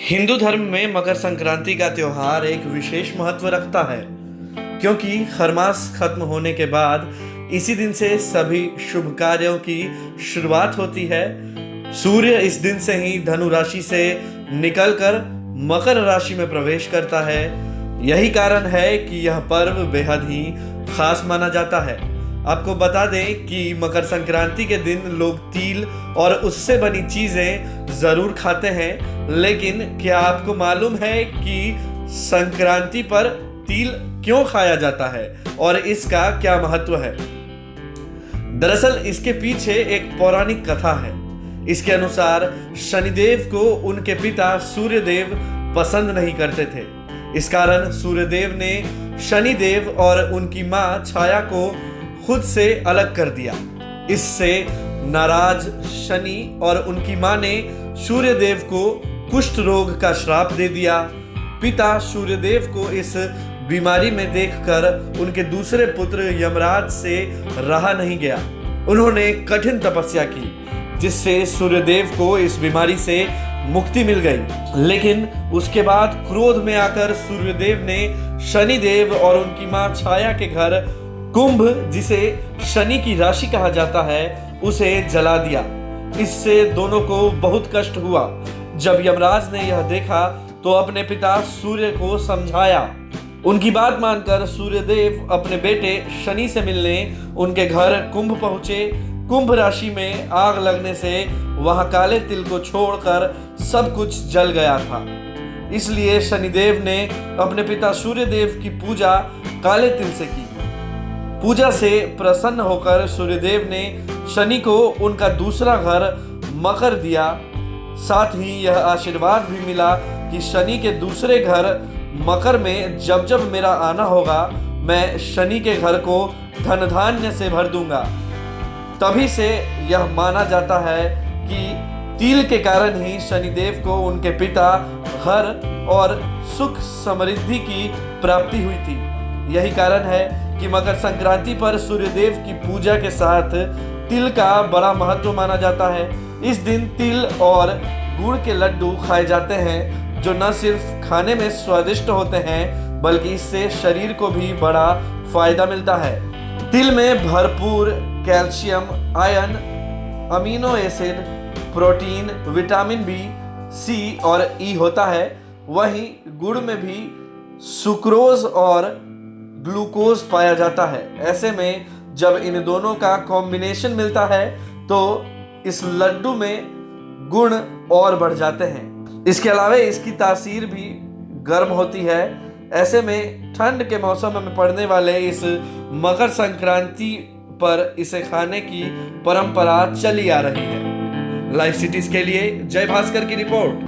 हिंदू धर्म में मकर संक्रांति का त्योहार एक विशेष महत्व रखता है, क्योंकि हर मास खत्म होने के बाद इसी दिन से सभी शुभ कार्यों की शुरुआत होती है। सूर्य इस दिन से ही धनु राशि से निकलकर मकर राशि में प्रवेश करता है। यही कारण है कि यह पर्व बेहद ही खास माना जाता है। आपको बता दें कि मकर संक्रांति के दिन लोग तिल और उससे बनी चीजें जरूर खाते हैं, लेकिन क्या आपको मालूम है कि संक्रांति पर तिल क्यों खाया जाता है और इसका क्या महत्व है? दरअसल इसके पीछे एक पौराणिक कथा है। इसके अनुसार शनिदेव को उनके पिता सूर्यदेव पसंद नहीं करते थे। इस कारण सूर्यदेव ने शनिदेव और उनकी मां छाया को खुद से अलग कर दिया। इससे नाराज शनि और उनकी मां ने सूर्यदेव को कुष्ठ रोग का श्राप दे दिया। पिता सूर्यदेव को इस बीमारी में देखकर उनके दूसरे पुत्र यमराज से रहा नहीं गया। उन्होंने कठिन तपस्या की, जिससे सूर्यदेव को इस बीमारी से मुक्ति मिल गई। लेकिन उसके बाद क्रोध में आकर सूर्यदेव ने शनिदेव और उनकी मां छाया के घर कुंभ, जिसे शनि की राशि कहा जाता है, उसे जला दिया। इससे दोनों को बहुत कष्ट हुआ। जब यमराज ने यह देखा तो अपने पिता सूर्य को समझाया। उनकी बात मानकर सूर्यदेव अपने बेटे शनि से मिलने उनके घर कुंभ पहुंचे। कुंभ राशि में आग लगने से वहां काले तिल को छोड़कर सब कुछ जल गया था। इसलिए शनिदेव ने अपने पिता सूर्यदेव की पूजा काले तिल से की। पूजा से प्रसन्न होकर सूर्यदेव ने शनि को उनका दूसरा घर मकर दिया। साथ ही यह आशीर्वाद भी मिला कि शनि के दूसरे घर मकर में जब जब मेरा आना होगा, मैं शनि के घर को धन धान्य से भर दूंगा। तभी से यह माना जाता है कि तिल के कारण ही शनिदेव को उनके पिता घर और सुख समृद्धि की प्राप्ति हुई थी। यही कारण है कि मकर संक्रांति पर सूर्यदेव की पूजा के साथ तिल का बड़ा महत्व माना जाता है। इस दिन तिल और गुड़ के लड्डू खाए जाते हैं, जो न सिर्फ खाने में स्वादिष्ट होते हैं, बल्कि इससे शरीर को भी बड़ा फायदा मिलता है। तिल में भरपूर calcium, iron, amino acid, protein, vitamin B, C और ई होता है। वहीं गुड़ में भी सुक्रोज और ग्लूकोज पाया जाता है। ऐसे में जब इन दोनों का कॉम्बिनेशन मिलता है तो इस लड्डू में गुण और बढ़ जाते हैं। इसके अलावा इसकी तासीर भी गर्म होती है। ऐसे में ठंड के मौसम में पड़ने वाले इस मकर संक्रांति पर इसे खाने की परंपरा चली आ रही है। लाइव सिटीज के लिए जय भास्कर की रिपोर्ट।